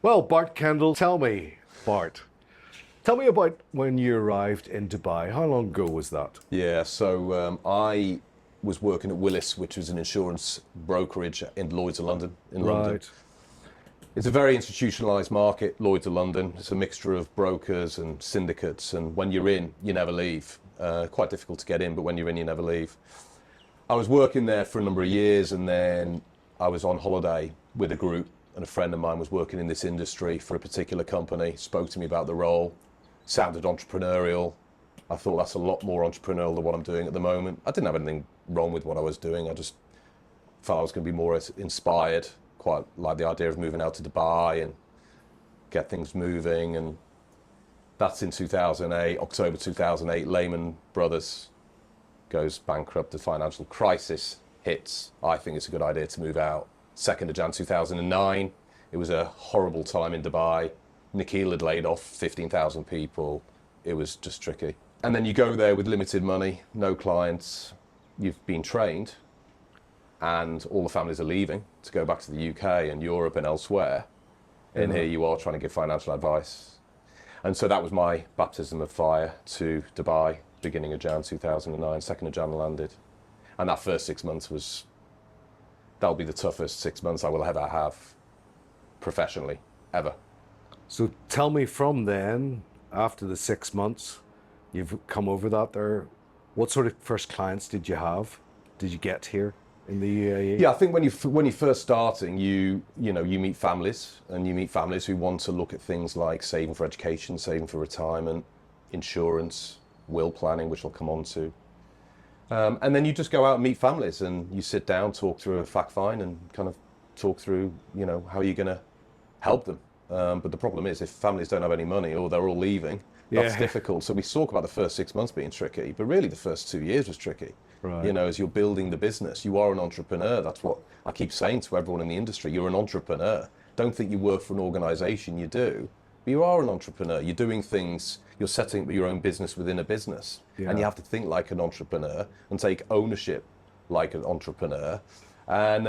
Well, Bart Kendall, Bart, tell me about when you arrived in Dubai. How long ago was that? Yeah, so I was working at Willis, which was an insurance brokerage in Lloyd's of London, in London. Right. It's a very institutionalized market, Lloyd's of London. It's a mixture of brokers and syndicates, and when you're in, you never leave. Quite difficult to get in, but when you're in, you never leave. I was working there for a number of years, and then I was on holiday with a group, and a friend of mine was working in this industry for a particular company, spoke to me about the role, sounded entrepreneurial. I thought that's a lot more entrepreneurial than what I'm doing at the moment. I didn't have anything wrong with what I was doing. I just felt I was going to be more inspired, quite like the idea of moving out to Dubai and get things moving. And that's in 2008, October 2008, Lehman Brothers goes bankrupt, the financial crisis hits. I think it's a good idea to move out. 2nd of Jan 2009, it was a horrible time in Dubai. Nikhil had laid off 15,000 people. It was just tricky. And then you go there with limited money, no clients, you've been trained, and all the families are leaving to go back to the UK and Europe and elsewhere. And here you are trying to give financial advice. And so that was my baptism of fire to Dubai, beginning of Jan 2009, 2nd of Jan landed. And that first 6 months that'll be the toughest 6 months I will ever have professionally, ever. So tell me from then, after the 6 months, you've come over that there, what sort of first clients did you have? Did you get here in the UAE? Yeah, I think when you're first starting, you meet families, and you meet families who want to look at things like saving for education, saving for retirement, insurance, will planning, which I'll come on to. And then you just go out and meet families, and you sit down, talk through a fact find, and kind of talk through, how you're going to help them. But the problem is, if families don't have any money or they're all leaving, that's difficult. So we talk about the first 6 months being tricky, but really the first 2 years was tricky. Right. As you're building the business, you are an entrepreneur. That's what I keep saying to everyone in the industry. You're an entrepreneur. Don't think you work for an organization, you do. But you are an entrepreneur. You're doing things, you're setting up your own business within a business. Yeah. And you have to think like an entrepreneur and take ownership like an entrepreneur. And,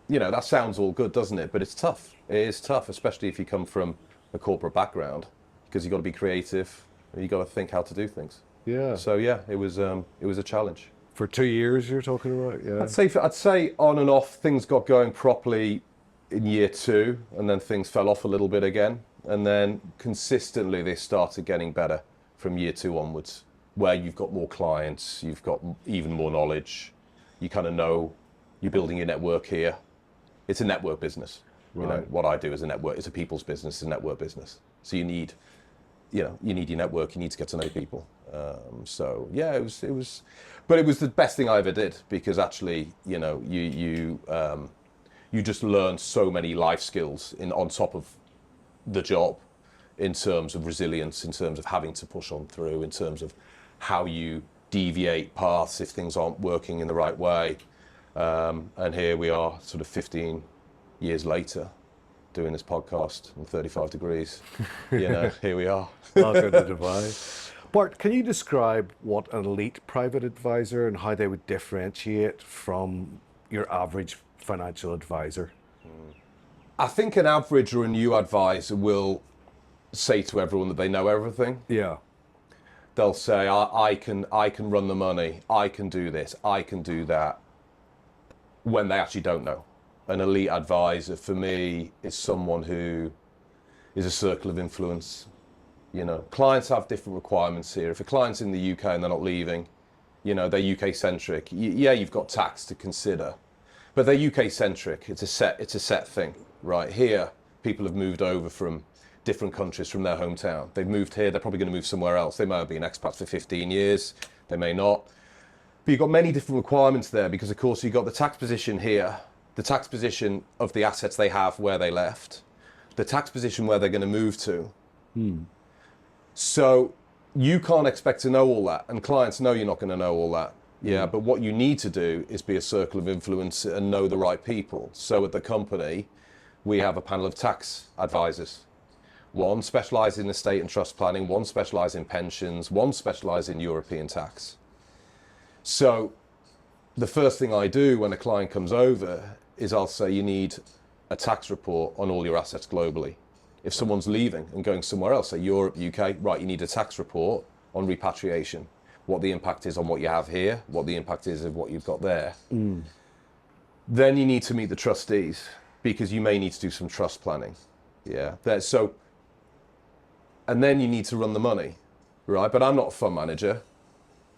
that sounds all good, doesn't it? But it's tough. It is tough, especially if you come from a corporate background, because you've got to be creative. You've got to think how to do things. Yeah. So yeah, it was a challenge. For 2 years you're talking about? Yeah. I'd say on and off, things got going properly in year 2, and then things fell off a little bit again. And then consistently they started getting better from year 2 onwards, where you've got more clients, you've got even more knowledge. You kind of know you're building your network here. It's a network business. Right. What I do is a network. It's a people's business. It's a network business. So you need your network. You need to get to know people. So yeah, it was, but it was the best thing I ever did, because actually, you just learn so many life skills on top of the job, in terms of resilience, in terms of having to push on through, in terms of how you deviate paths if things aren't working in the right way. And here we are, sort of 15 years later, doing this podcast in 35 degrees. Here we are. Welcome to Dubai. Bart, can you describe what an elite private advisor and how they would differentiate from your average financial advisor? I think an average or a new advisor will say to everyone that they know everything. Yeah. They'll say, I can run the money, I can do this, I can do that, when they actually don't know. An elite advisor for me is someone who is a circle of influence. Clients have different requirements here. If a client's in the UK and they're not leaving, they're UK centric. Yeah, you've got tax to consider, but they're UK centric. It's a set thing, right? Here, people have moved over from different countries from their hometown. They've moved here, they're probably going to move somewhere else. They may have been expats for 15 years, they may not. But you've got many different requirements there, because of course you've got the tax position here, the tax position of the assets they have where they left, the tax position where they're going to move to. So you can't expect to know all that, and clients know you're not going to know all that. Yeah, but what you need to do is be a circle of influence and know the right people. So at the company, we have a panel of tax advisors. One specialised in estate and trust planning, one specialised in pensions, one specialised in European tax. So the first thing I do when a client comes over is I'll say, you need a tax report on all your assets globally. If someone's leaving and going somewhere else, say Europe, UK, right, you need a tax report on repatriation, what the impact is on what you have here, what the impact is of what you've got there. Then you need to meet the trustees, because you may need to do some trust planning. Yeah. And then you need to run the money, right? But I'm not a fund manager,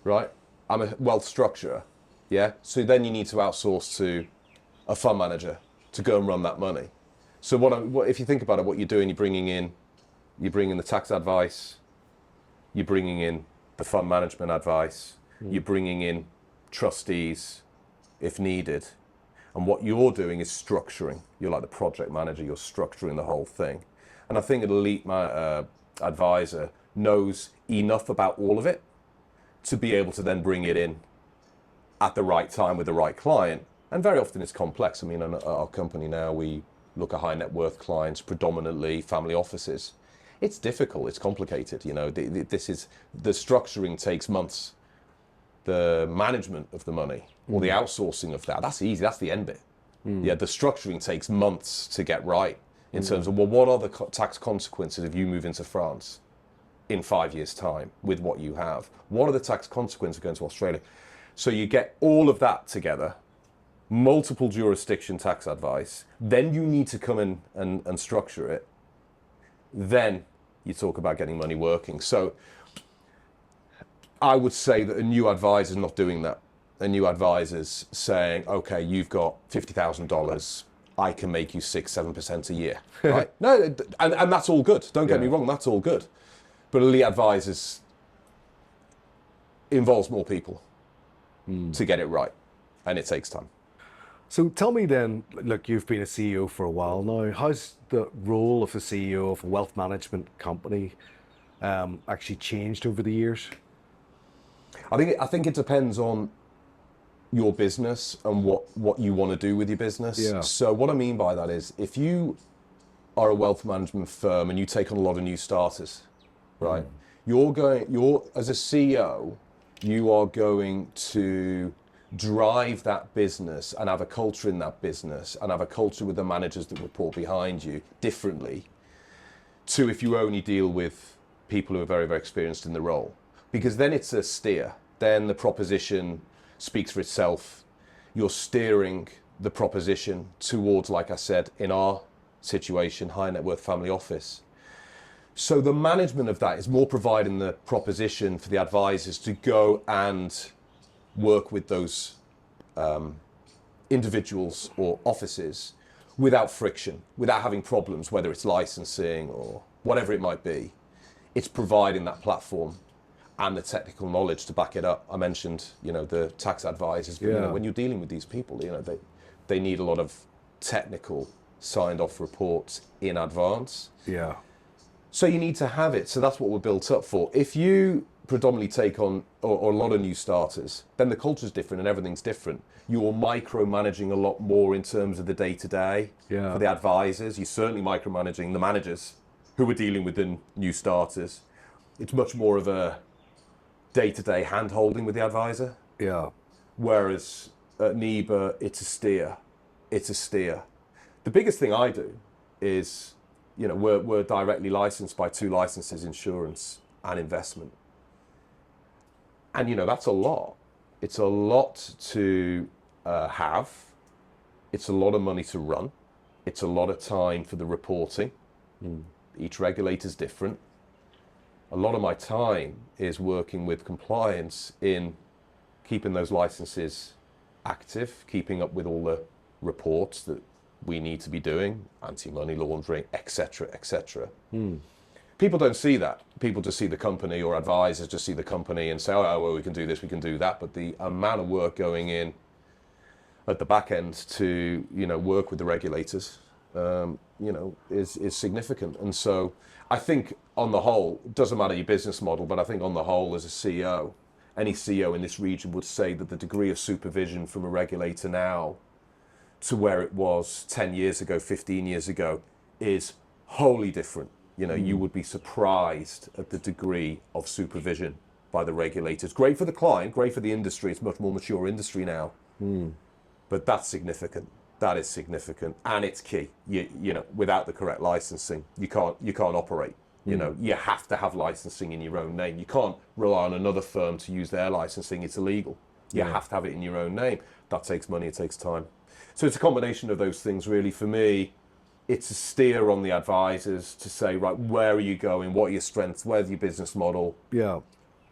right? I'm a wealth structurer, yeah? So then you need to outsource to a fund manager to go and run that money. So if you think about it, what you're doing, you're bringing in the tax advice, you're bringing in the fund management advice, you're bringing in trustees if needed. And what you're doing is structuring. You're like the project manager, you're structuring the whole thing. And I think an elite advisor knows enough about all of it to be able to then bring it in at the right time with the right client. And very often it's complex. I mean, in our company now, we look at high net worth clients, predominantly family offices. It's difficult, it's complicated. You know, the structuring takes months. The management of the money or the outsourcing of that's easy, that's the end bit. Yeah, the structuring takes months to get right in terms of, well, what are the tax consequences if you move into France in 5 years' time with what you have? What are the tax consequences of going to Australia? So you get all of that together, multiple jurisdiction tax advice, then you need to come in and structure it. Then you talk about getting money working. So I would say that a new advisor is not doing that. A new advisor's saying, okay, you've got $50,000. I can make you 6-7% a year, right? No, and that's all good. Don't get me wrong, that's all good. But elite advisors involves more people to get it right, and it takes time. So tell me then, look, you've been a CEO for a while now. How's the role of a CEO of a wealth management company actually changed over the years? I think it depends on your business and what you want to do with your business. Yeah. So what I mean by that is, if you are a wealth management firm and you take on a lot of new starters, right? You're as a CEO, you are going to drive that business and have a culture in that business and have a culture with the managers that report behind you differently to if you only deal with people who are very, very experienced in the role. Because then it's a steer. Then the proposition speaks for itself. You're steering the proposition towards, like I said, in our situation, high net worth family office. So the management of that is more providing the proposition for the advisors to go and work with those individuals or offices without friction, without having problems, whether it's licensing or whatever it might be. It's providing that platform and the technical knowledge to back it up. I mentioned, the tax advisors. But, when you're dealing with these people, they need a lot of technical signed off reports in advance. Yeah. So you need to have it. So that's what we're built up for. If you predominantly take on or a lot of new starters, then the culture's different and everything's different. You're micromanaging a lot more in terms of the day-to-day for the advisors. You're certainly micromanaging the managers who are dealing with the new starters. It's much more of a day-to-day hand-holding with the advisor. Yeah. Whereas at NEBA, it's a steer. It's a steer. The biggest thing I do is, we're directly licensed by 2 licenses, insurance and investment. And, that's a lot. It's a lot to have. It's a lot of money to run. It's a lot of time for the reporting. Each regulator's different. A lot of my time is working with compliance in keeping those licenses active, keeping up with all the reports that we need to be doing, anti-money laundering, etc., etc. People don't see that. People just see the company, or advisors just see the company and say, oh, well, we can do this, we can do that. But the amount of work going in at the back end to, work with the regulators, is significant. And so I think on the whole, it doesn't matter your business model, but I think on the whole, as a CEO, any CEO in this region would say that the degree of supervision from a regulator now to where it was 10 years ago, 15 years ago, is wholly different. You would be surprised at the degree of supervision by the regulators. Great for the client, great for the industry. It's a much more mature industry now. But that's significant. That is significant, and it's key. You know, without the correct licensing, you can't operate. You know, you have to have licensing in your own name. You can't rely on another firm to use their licensing. It's illegal. You have to have it in your own name. That takes money, it takes time. So it's a combination of those things, really. For me, it's a steer on the advisors to say, right, where are you going? What are your strengths? Where's your business model? Yeah.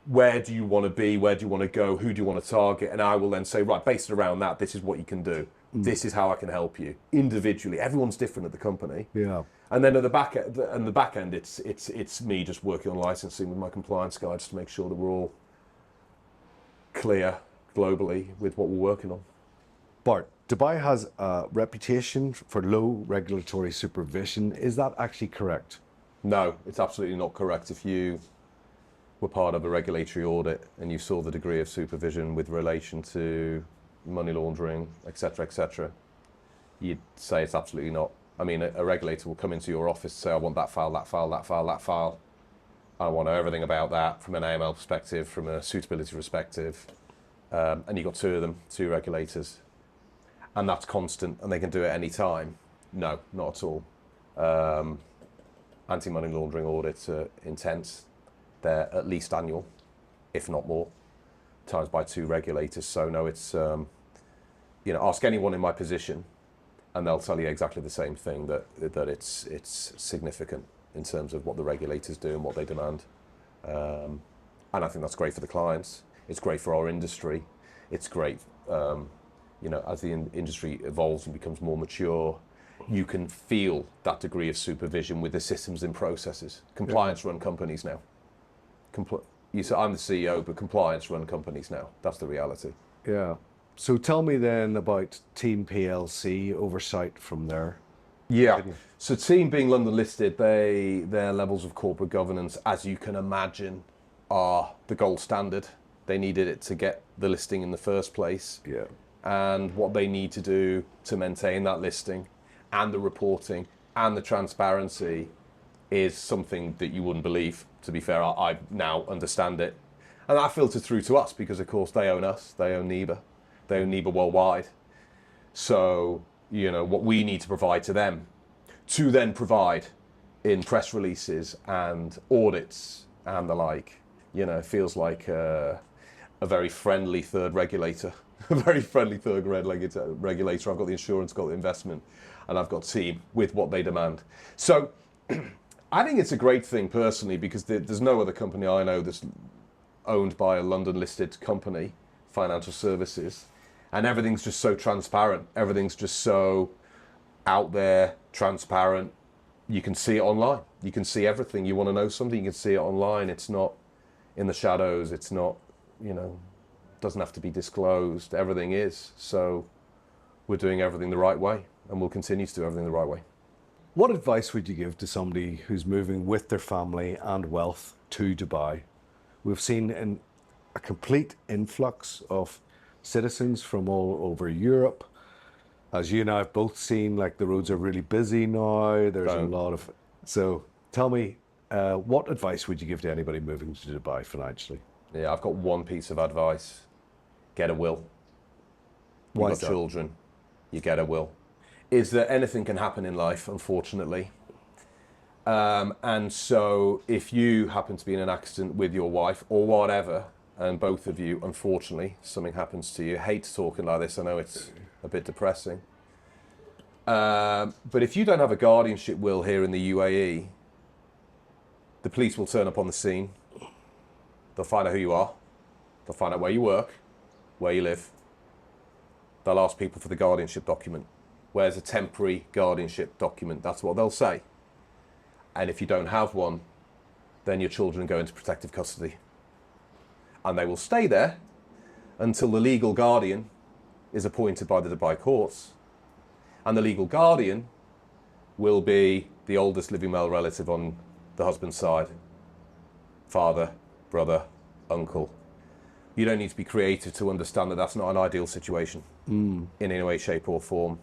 Where do you want to be? Where do you want to go? Who do you want to target? And I will then say, right, based around that, this is what you can do. This is how I can help you individually. Everyone's different at the company. Yeah. And then at the back end, it's me just working on licensing with my compliance guys to make sure that we're all clear globally with what we're working on. Bart, Dubai has a reputation for low regulatory supervision. Is that actually correct? No, it's absolutely not correct. If you were part of a regulatory audit and you saw the degree of supervision with relation to money laundering, etc., you'd say it's absolutely not. I mean, a regulator will come into your office and say, I want that file, that file, that file, that file. I want to know everything about that from an AML perspective, from a suitability perspective. And you've got two of them, two regulators. And that's constant, and they can do it any time. No, not at all. Anti-money laundering audits are intense. They're at least annual, if not more, times by two regulators. So no, it's, you know, ask anyone in my position and they'll tell you exactly the same thing, that it's significant in terms of what the regulators do and what they demand. And I think that's great for the clients. It's great for our industry. It's great, you know, as the industry evolves and becomes more mature, you can feel that degree of supervision with the systems and processes. Compliance run companies now. You say, I'm the CEO, but compliance run companies now. That's the reality. Yeah. So tell me then about Team PLC oversight from there. Yeah. So Team being London listed, their levels of corporate governance, as you can imagine, are the gold standard. They needed it to get the listing in the first place. Yeah. And what they need to do to maintain that listing and the reporting and the transparency is something that you wouldn't believe. To be fair, I now understand it. And that filtered through to us because, of course, they own us. They own NEBA. They own NEBA worldwide. So, you know, what we need to provide to them, to then provide in press releases and audits and the like, you know, it feels like a very friendly third regulator. A very friendly third regulator. I've got the insurance, got the investment, and I've got Team with what they demand. So I think it's a great thing personally, because there's no other company I know that's owned by a London listed company, financial services, and everything's just so transparent. Everything's just so out there, transparent. You can see it online. You can see everything. You want to know something, you can see it online. It's not in the shadows. It's not, you know, doesn't have to be disclosed. Everything is. So we're doing everything the right way, and we'll continue to do everything the right way. What advice would you give to somebody who's moving with their family and wealth to Dubai? We've seen a complete influx of citizens from all over Europe. As you and I have both seen, like, the roads are really busy now. There's a lot of... So tell me, what advice would you give to anybody moving to Dubai financially? Yeah, I've got one piece of advice. Get a will. Why You've is got that? children, you get a will. Is that anything can happen in life, unfortunately. And so if you happen to be in an accident with your wife or whatever, and both of you, unfortunately, something happens to you, hate talking like this, I know it's a bit depressing. But if you don't have a guardianship will here in the UAE, the police will turn up on the scene. They'll find out who you are. They'll find out where you work, where you live. They'll ask people for the guardianship document. Where's a temporary guardianship document? That's what they'll say. And if you don't have one, then your children go into protective custody. And they will stay there until the legal guardian is appointed by the Dubai courts. And the legal guardian will be the oldest living male relative on the husband's side. Father, brother, uncle. You don't need to be creative to understand that that's not an ideal situation in any way, shape or form.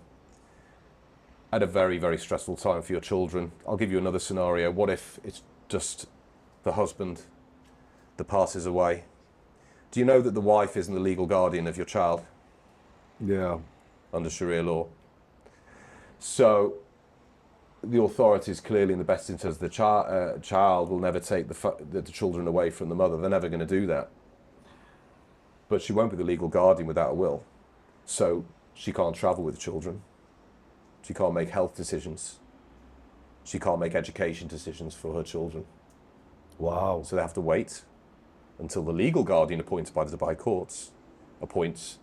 At a very, very stressful time for your children. I'll give you another scenario. What if it's just the husband that passes away? Do you know that the wife isn't the legal guardian of your child Yeah. under Sharia law? So the authorities clearly, in the best interest of the child, will never take the children away from the mother. They're never going to do that. But she won't be the legal guardian without a will. So she can't travel with the children. She can't make health decisions. She can't make education decisions for her children. Wow. So they have to wait until the legal guardian appointed by the Dubai courts appoints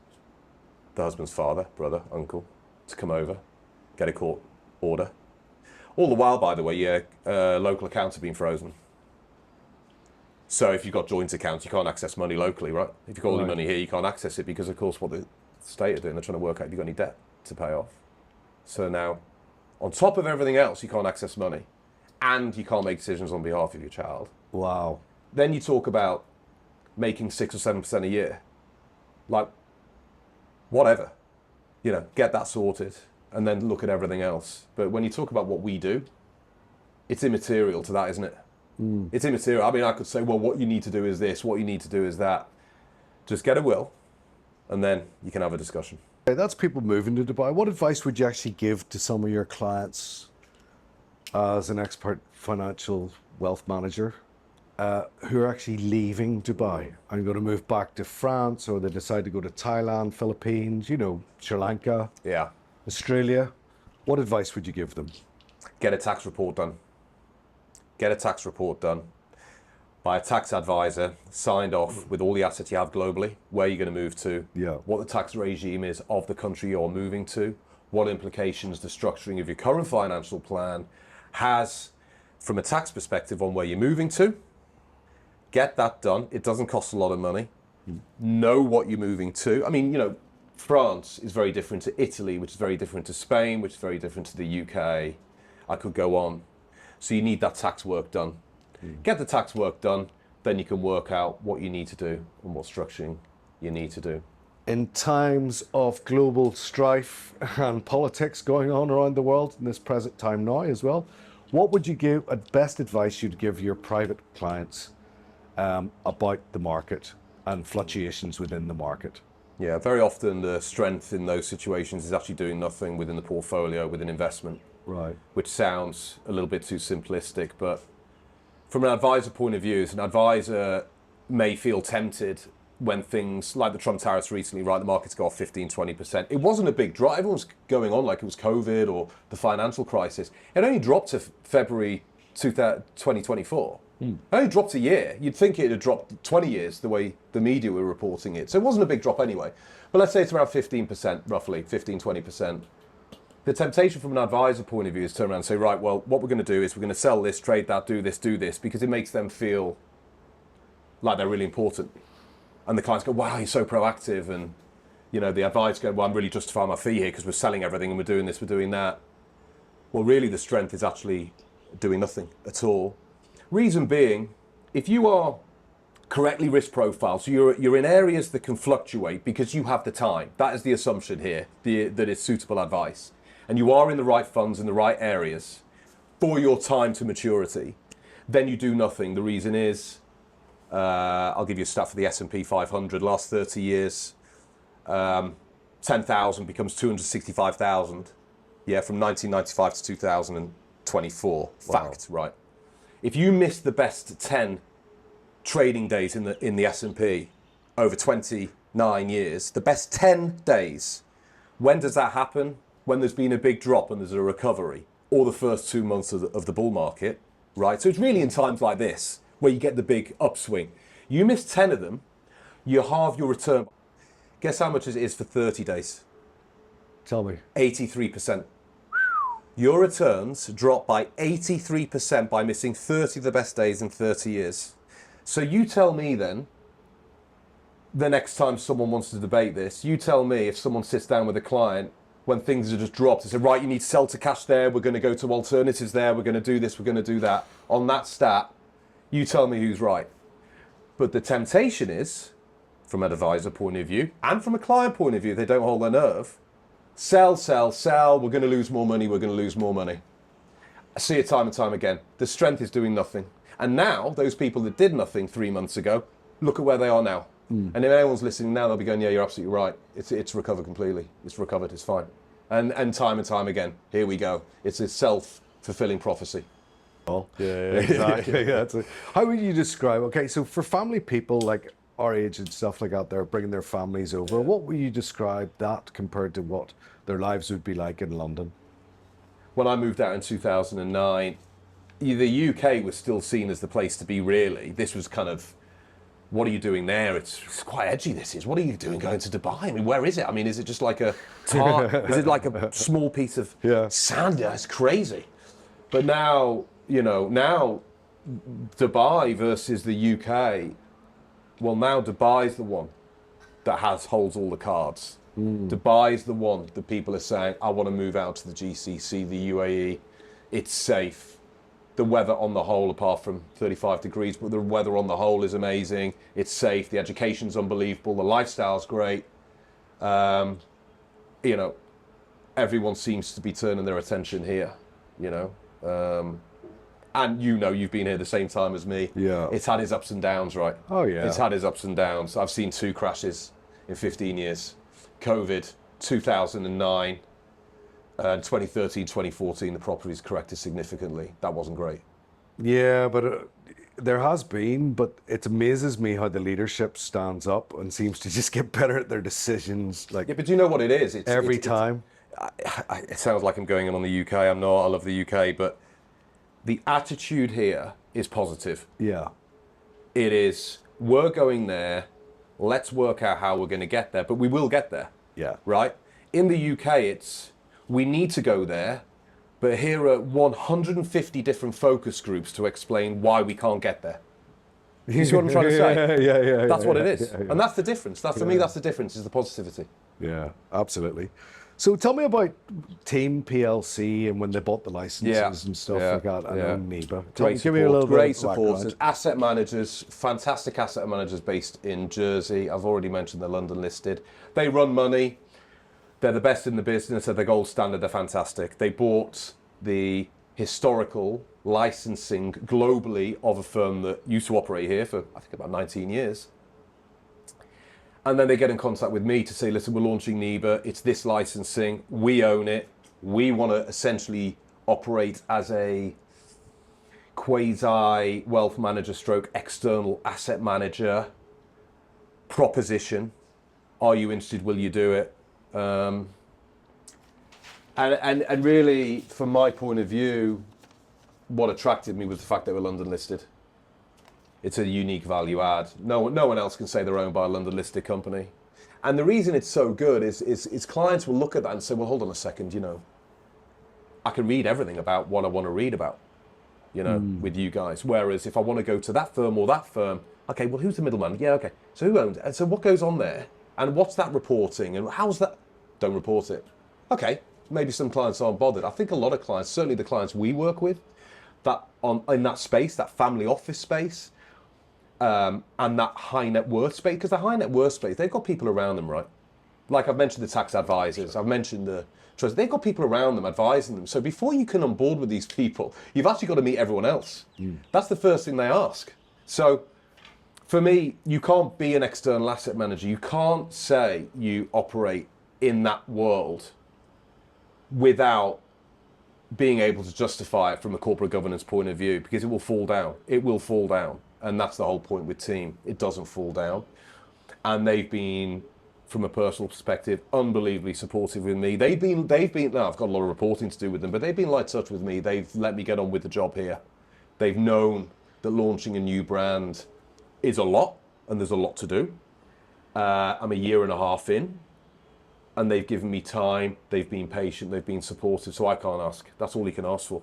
the husband's father, brother, uncle, to come over, get a court order. All the while, by the way, your local accounts have been frozen. So if you've got joint accounts, you can't access money locally, right? If you've got all your money here, you can't access it because, of course, what the state are doing, they're trying to work out if you've got any debt to pay off. So now, on top of everything else, you can't access money and you can't make decisions on behalf of your child. Wow. Then you talk about making 6 or 7% a year. Like, whatever. You know, get that sorted and then look at everything else. But when you talk about what we do, it's immaterial to that, isn't it? It's immaterial. I mean, I could say, well, what you need to do is this, what you need to do is that. Just get a will, and then you can have a discussion. Okay, that's people moving to Dubai. What advice would you actually give to some of your clients as an expert financial wealth manager who are actually leaving Dubai and going to move back to France, or they decide to go to Thailand, Philippines, you know, Sri Lanka, Yeah. Australia? What advice would you give them? Get a tax report done. Get a tax report done by a tax advisor, signed off with all the assets you have globally, where you're going to move to, what the tax regime is of the country you're moving to, what implications the structuring of your current financial plan has from a tax perspective on where you're moving to. Get that done. It doesn't cost a lot of money. Know what you're moving to. I mean, you know, France is very different to Italy, which is very different to Spain, which is very different to the UK. I could go on. So you need that tax work done. Get the tax work done, then you can work out what you need to do and what structuring you need to do. In times of global strife and politics going on around the world in this present time now as well, what would you give, best advice you'd give your private clients about the market and fluctuations within the market? Yeah, very often the strength in those situations is actually doing nothing within the portfolio, with an investment. Right. Which sounds a little bit too simplistic, but from an advisor point of view, an advisor may feel tempted when things like the Trump tariffs recently, right, the markets go off 15, 20%. It wasn't a big drop. Everyone's going on like it was COVID or the financial crisis. It only dropped to February 2024. It only dropped a year. You'd think it had dropped 20 years the way the media were reporting it. So it wasn't a big drop anyway. But let's say it's around 15%, roughly, 15, 20%. The temptation from an advisor point of view is to turn around and say, right, well, what we're going to do is we're going to sell this, trade that, do this, because it makes them feel like they're really important. And the clients go, wow, you're so proactive. And, you know, the advisor go, well, I'm really justifying my fee here because we're selling everything and we're doing this, we're doing that. Well, really the strength is actually doing nothing at all. Reason being, if you are correctly risk profiled, so you're in areas that can fluctuate because you have the time. That is the assumption here, that it's suitable advice. And you are in the right funds in the right areas for your time to maturity, then you do nothing. The reason is, I'll give you a stat for the S&P 500. Last 30 years, 10,000 becomes 265,000. Yeah, from 1995 to 2024. Wow. Fact, right? If you miss the best 10 trading days in the S&P over 29 years, the best 10 days, when does that happen? When there's been a big drop and there's a recovery, or the first 2 months of the bull market, right? So it's really in times like this where you get the big upswing. You miss 10 of them, you halve your return. Guess how much it is for 30 days? Tell me. 83%. Your returns drop by 83% by missing 30 of the best days in 30 years. So you tell me then, the next time someone wants to debate this, you tell me if someone sits down with a client when things are just dropped and say, right, you need to sell to cash there, we're going to go to alternatives there, we're going to do this, we're going to do that. On that stat, you tell me who's right. But the temptation is, from an advisor point of view, and from a client point of view, they don't hold their nerve, sell, sell, sell, we're going to lose more money, we're going to lose more money. I see it time and time again. The strength is doing nothing. And now, those people that did nothing 3 months ago, look at where they are now. And if anyone's listening now, they'll be going, yeah, you're absolutely right. It's recovered completely. It's recovered, it's fine. And time again, here we go. It's a self-fulfilling prophecy. Yeah, exactly. Yeah, how would you describe? Okay, so for family people like our age and stuff like that, they're bringing their families over. What would you describe that compared to what their lives would be like in London? When I moved out in 2009, the UK was still seen as the place to be, really. This was kind of, what are you doing there? It's quite edgy, this is. What are you doing going to Dubai? I mean, where is it? I mean, is it just like a is it like a small piece of sand? It's crazy. But now, now Dubai versus the UK, well, now Dubai's the one that holds all the cards. Dubai's the one that people are saying, I want to move out to the GCC, the UAE. It's safe. The weather on the whole, apart from 35 degrees, but the weather on the whole is amazing. It's safe. The education's unbelievable. The lifestyle's great. Everyone seems to be turning their attention here, and you've been here the same time as me. Yeah. It's had its ups and downs, right? Oh, yeah. It's had its ups and downs. I've seen 2 crashes in 15 years. COVID, 2009, 2013, 2014, the property's corrected significantly. That wasn't great. Yeah, but there has been, but it amazes me how the leadership stands up and seems to just get better at their decisions. Like, Yeah, but do you know what it is? every time. It sounds like I'm going in on the UK. I'm not. I love the UK, but the attitude here is positive. Yeah. It is, we're going there. Let's work out how we're going to get there, but we will get there. Yeah. Right? In the UK, it's, we need to go there, but here are 150 different focus groups to explain why we can't get there. You see what I'm trying to say? Yeah. That's what it is. And that's the difference. For me, that's the difference, is the positivity. Yeah, absolutely. So tell me about Team PLC and when they bought the licenses and stuff like that, and NEBA. Give me a little great supporters, asset managers, fantastic asset managers based in Jersey. I've already mentioned they're London listed. They run money. They're the best in the business. They're the gold standard. They're fantastic. They bought the historical licensing globally of a firm that used to operate here for, I think, about 19 years. And then they get in contact with me to say, listen, we're launching NEBA. It's this licensing. We own it. We want to essentially operate as a quasi wealth manager stroke external asset manager proposition. Are you interested? Will you do it? And really, from my point of view, what attracted me was the fact they were London listed. It's a unique value add. No one else can say they're owned by a London listed company. And the reason it's so good is clients will look at that and say, well, hold on a second, I can read everything about what I want to read about, with you guys. Whereas if I want to go to that firm or that firm, okay, well, who's the middleman? Yeah, okay. So who owns it? And so what goes on there? And what's that reporting? And how's that? Don't report it. Okay, maybe some clients aren't bothered. I think a lot of clients, certainly the clients we work with, in that space, that family office space, and that high net worth space, because the high net worth space, they've got people around them, right? Like I've mentioned the tax advisors, I've mentioned the trust, they've got people around them advising them. So before you can on board with these people, you've actually got to meet everyone else. That's the first thing they ask. So for me, you can't be an external asset manager. You can't say you operate in that world without being able to justify it from a corporate governance point of view, because it will fall down. It will fall down. And that's the whole point with Team. It doesn't fall down. And they've been, from a personal perspective, unbelievably supportive with me. They've been, now I've got a lot of reporting to do with them, but they've been light touch with me. They've let me get on with the job here. They've known that launching a new brand is a lot, and there's a lot to do. I'm a year and a half in, and they've given me time. They've been patient. They've been supportive. So I can't ask. That's all you can ask for.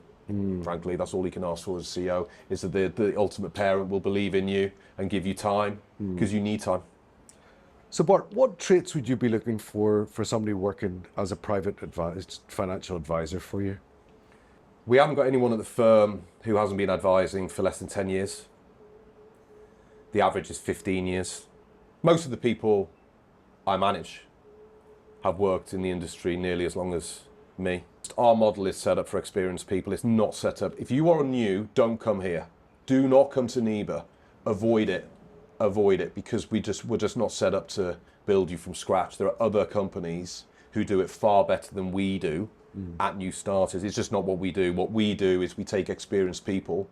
Frankly, that's all you can ask for as a CEO, is that the ultimate parent will believe in you and give you time, because you need time. So Bart, what traits would you be looking for somebody working as a private financial advisor for you? We haven't got anyone at the firm who hasn't been advising for less than 10 years. The average is 15 years. Most of the people I manage have worked in the industry nearly as long as me. Our model is set up for experienced people. It's not set up. If you are new, don't come here. Do not come to NEBA. Avoid it. Avoid it, because we're just not set up to build you from scratch. There are other companies who do it far better than we do at new starters. It's just not what we do. What we do is we take experienced people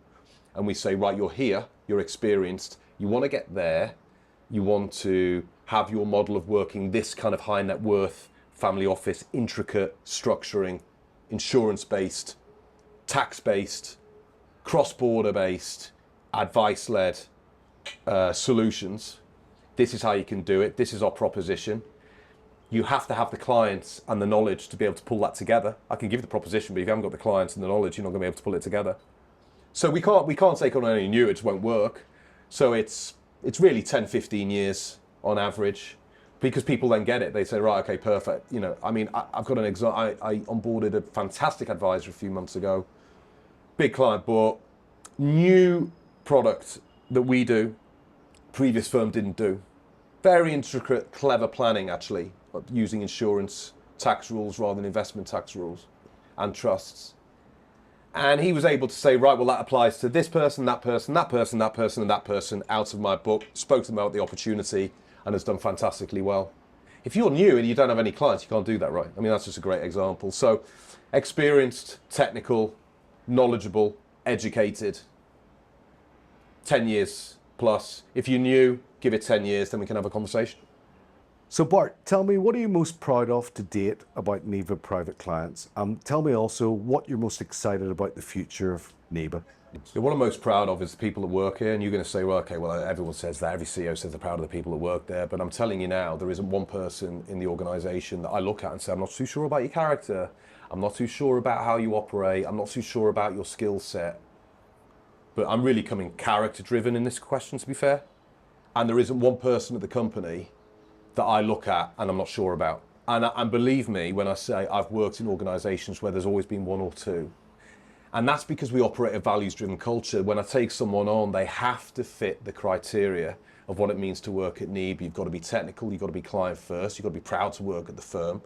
and we say, right, you're here, you're experienced, you want to get there, you want to have your model of working this kind of high net worth family office, intricate structuring, insurance-based, tax-based, cross-border based, advice-led solutions. This is how you can do it. This is our proposition. You have to have the clients and the knowledge to be able to pull that together. I can give the proposition, but if you haven't got the clients and the knowledge, you're not going to be able to pull it together. So we can't take on any new, it just won't work. So it's really 10, 15 years on average, because people then get it. They say, right, okay, perfect. You know, I mean, I've got an example. I onboarded a fantastic advisor a few months ago, big client, but new product that we do, previous firm didn't do. Very intricate, clever planning actually, using insurance tax rules rather than investment tax rules and trusts. And he was able to say, right, well, that applies to this person, that person, that person, that person, and that person out of my book, spoke to them about the opportunity, and has done fantastically well. If you're new and you don't have any clients, you can't do that, right? I mean, that's just a great example. So experienced, technical, knowledgeable, educated, 10 years plus. If you're new, give it 10 years, then we can have a conversation. So Bart, tell me, what are you most proud of to date about NEBA Private Clients? Tell me also what you're most excited about the future of NEBA. Yeah, what I'm most proud of is the people that work here, and you're going to say, well, okay, well, everyone says that, every CEO says they're proud of the people that work there, but I'm telling you now, there isn't one person in the organisation that I look at and say, I'm not too sure about your character, I'm not too sure about how you operate, I'm not too sure about your skill set, but I'm really coming character driven in this question, to be fair, and there isn't one person at the company that I look at and I'm not sure about. And believe me when I say I've worked in organisations where there's always been one or two. And that's because we operate a values-driven culture. When I take someone on, they have to fit the criteria of what it means to work at NEBA. You've got to be technical, you've got to be client first, you've got to be proud to work at the firm,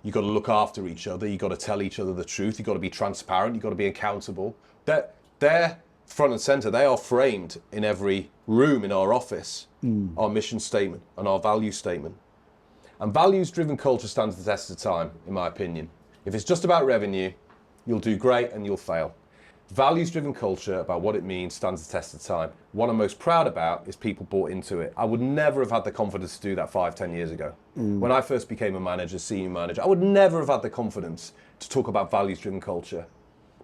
you've got to look after each other, you've got to tell each other the truth, you've got to be transparent, you've got to be accountable. They're front and centre, they are framed in every room in our office, our mission statement and our value statement. And values-driven culture stands the test of time, in my opinion. If it's just about revenue, you'll do great and you'll fail. Values-driven culture about what it means stands the test of time. What I'm most proud about is people bought into it. I would never have had the confidence to do that 5, 10 years ago. When I first became a manager, senior manager, I would never have had the confidence to talk about values-driven culture,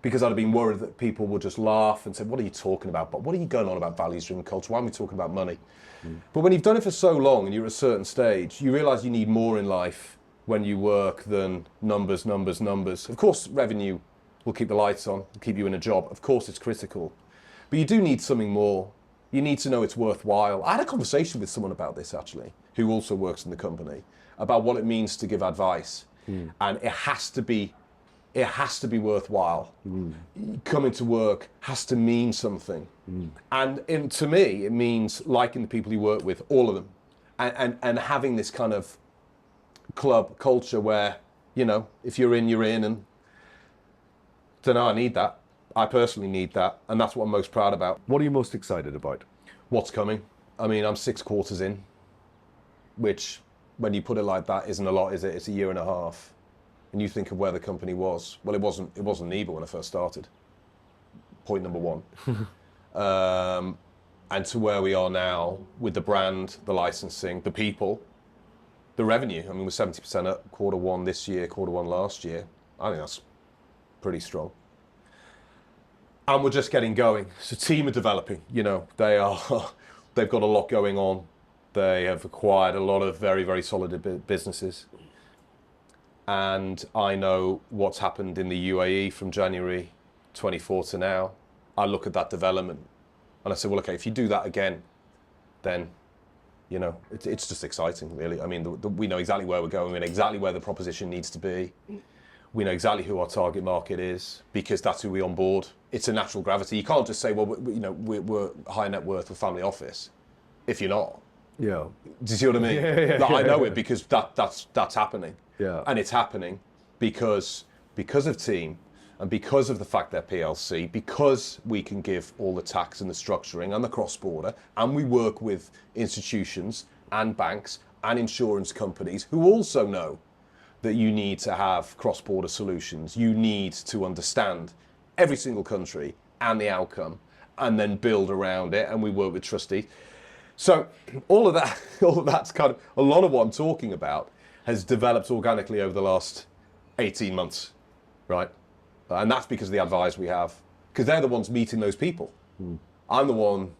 because I'd have been worried that people would just laugh and say, what are you talking about? But what are you going on about values-driven culture? Why are we talking about money? But when you've done it for so long and you're at a certain stage, you realise you need more in life when you work than numbers, numbers, numbers. Of course, revenue will keep the lights on, keep you in a job. Of course, it's critical. But you do need something more. You need to know it's worthwhile. I had a conversation with someone about this, actually, who also works in the company, about what it means to give advice. And it has to be worthwhile. Coming to work has to mean something. And to me, it means liking the people you work with, all of them, and having this kind of club culture where, you know, if you're in, you're in, and don't know, I need that. I personally need that, and that's what I'm most proud about. What are you most excited about? What's coming? I mean, I'm 6 quarters in, which, when you put it like that, isn't a lot, is it? It's a year and a half. And you think of where the company was. Well, it wasn't NEBA when I first started. Point number one. And to where we are now with the brand, the licensing, the people, the revenue. I mean, we're 70% up Q1 this year, Q1 last year. I think that's pretty strong. And we're just getting going. So team are developing, you know, they've got a lot going on. They have acquired a lot of very, very solid businesses. And I know what's happened in the UAE from January 24 to now. I look at that development and I say, well, okay, if you do that again, then, you know, it's just exciting, really. I mean, we know exactly where we're going. We know exactly where the proposition needs to be. We know exactly who our target market is, because that's who we onboard. It's a natural gravity. You can't just say, well, we're high net worth or family office if you're not. Yeah. Do you see what I mean? Yeah. I know it because that's happening. Yeah. And it's happening because of team, and because of the fact they're PLC, because we can give all the tax and the structuring and the cross-border, and we work with institutions and banks and insurance companies who also know that you need to have cross-border solutions. You need to understand every single country and the outcome, and then build around it. And we work with trustees. So all of that's kind of a lot of what I'm talking about has developed organically over the last 18 months, right? And that's because of the advisors we have, because they're the ones meeting those people. I'm the one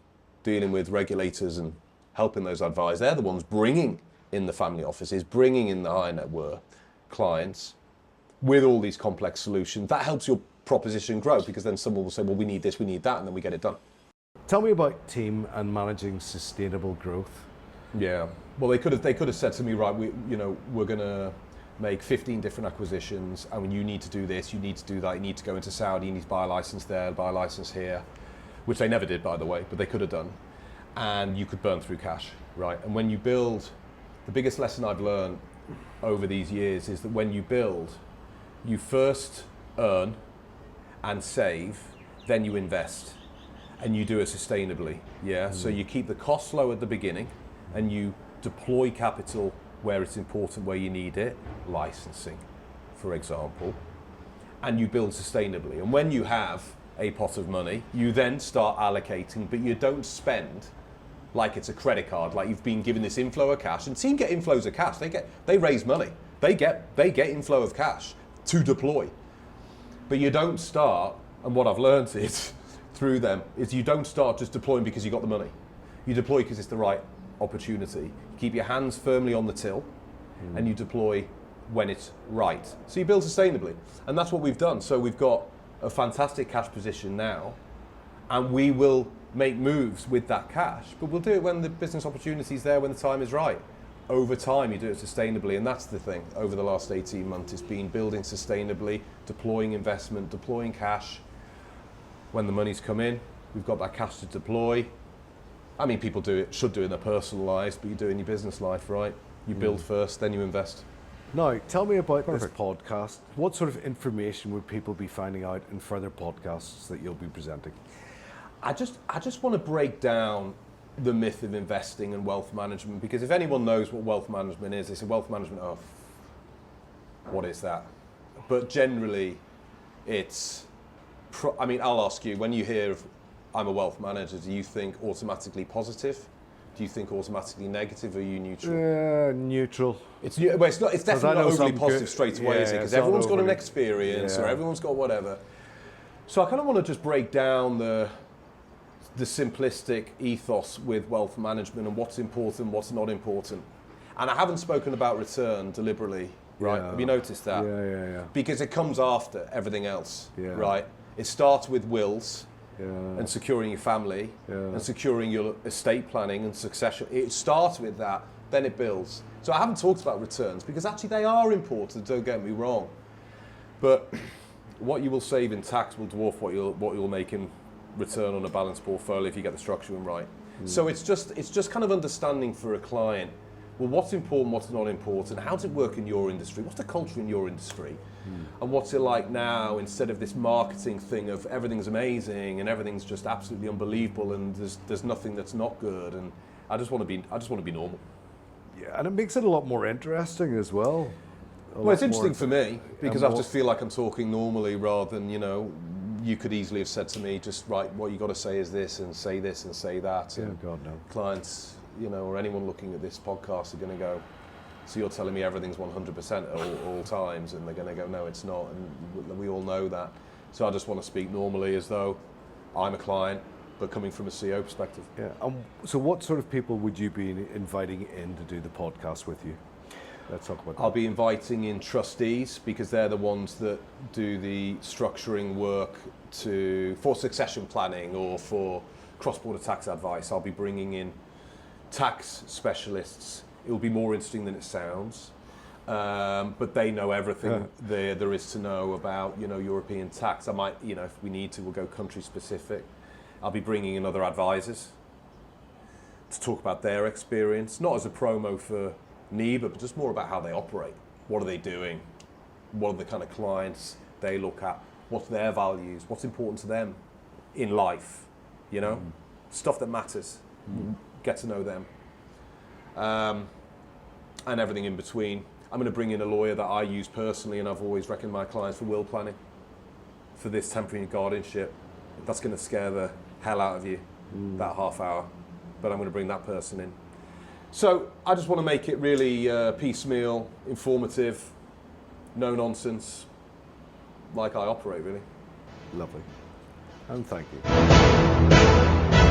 dealing with regulators and helping those advisors. They're the ones bringing in the family offices, bringing in the high net worth clients with all these complex solutions. That helps your proposition grow, because then someone will say, well, we need this, we need that, and then we get it done. Tell me about team and managing sustainable growth. Yeah. Well, they could have said to me, right, we're going to make 15 different acquisitions, and you need to do this, you need to do that, you need to go into Saudi, you need to buy a license there, buy a license here, which they never did, by the way, but they could have done. And you could burn through cash, right? And when you build, the biggest lesson I've learned over these years is that when you build, you first earn and save, then you invest, and you do it sustainably. Yeah. So you keep the costs low at the beginning, and you deploy capital where it's important, where you need it, licensing, for example, and you build sustainably. And when you have a pot of money, you then start allocating, but you don't spend like it's a credit card, like you've been given this inflow of cash. And team get inflows of cash. They raise money. They get inflow of cash to deploy. But you don't start, and what I've learned is through them is you don't start just deploying because you got the money. You deploy because it's the right opportunity. You keep your hands firmly on the till, and you deploy when it's right. So you build sustainably, and that's what we've done. So we've got a fantastic cash position now, and we will make moves with that cash, but we'll do it when the business opportunity is there, when the time is right. Over time, you do it sustainably, and that's the thing. Over the last 18 months, it's been building sustainably, deploying investment, deploying cash. When the money's come in, we've got that cash to deploy. I mean, people should do it in their personal lives, but you do it in your business life, right? You build first, then you invest. Now, tell me about this podcast. What sort of information would people be finding out in further podcasts that you'll be presenting? I just want to break down the myth of investing and wealth management, because if anyone knows what wealth management is, they say wealth management, oh, what is that? But generally, it's, I mean, I'll ask you, when you hear of I'm a wealth manager, do you think automatically positive? Do you think automatically negative, or are you neutral? Neutral. It's definitely not overly positive straight away, is it? Because everyone's got an experience, or everyone's got whatever. So I kind of want to just break down the simplistic ethos with wealth management and what's important, what's not important. And I haven't spoken about return deliberately, right? Yeah. Have you noticed that? Yeah. Because it comes after everything else, Yeah. right? It starts with wills. Yeah. And securing your family, and securing your estate planning and succession. It starts with that, then it builds. So I haven't talked about returns, because actually they are important, don't get me wrong. But what you will save in tax will dwarf what you'll make in return on a balanced portfolio if you get the structuring right. So it's just kind of understanding for a client, well, what's important, what's not important, how does it work in your industry, what's the culture in your industry, and what's it like now, instead of this marketing thing of everything's amazing and everything's just absolutely unbelievable and there's nothing that's not good. And I just want to be normal. Yeah, and it makes it a lot more interesting as well. Well, it's interesting for me, because I just feel like I'm talking normally, rather than, you could easily have said to me, just right, what you got to say is this and say that. Yeah, And God no. clients, or anyone looking at this podcast are going to go, so you're telling me everything's 100% at all times, and they're going to go, no, it's not, and we all know that. So I just want to speak normally as though I'm a client, but coming from a CEO perspective. Yeah. So what sort of people would you be inviting in to do the podcast with you? Let's talk about that. I'll be inviting in trustees, because they're the ones that do the structuring work for succession planning or for cross-border tax advice. I'll be bringing in tax specialists. It will be more interesting than it sounds, but they know everything there is to know about European tax. I might, if we need to, we'll go country specific. I'll be bringing in other advisors to talk about their experience, not as a promo for NEBA, but just more about how they operate. What are they doing? What are the kind of clients they look at? What's their values? What's important to them in life? Stuff that matters. Get to know them. And everything in between. I'm going to bring in a lawyer that I use personally, and I've always reckoned my clients for will planning, for this temporary guardianship. That's going to scare the hell out of you, that half hour, but I'm going to bring that person in. So I just want to make it really piecemeal, informative, no nonsense, like I operate really. Lovely. And thank you.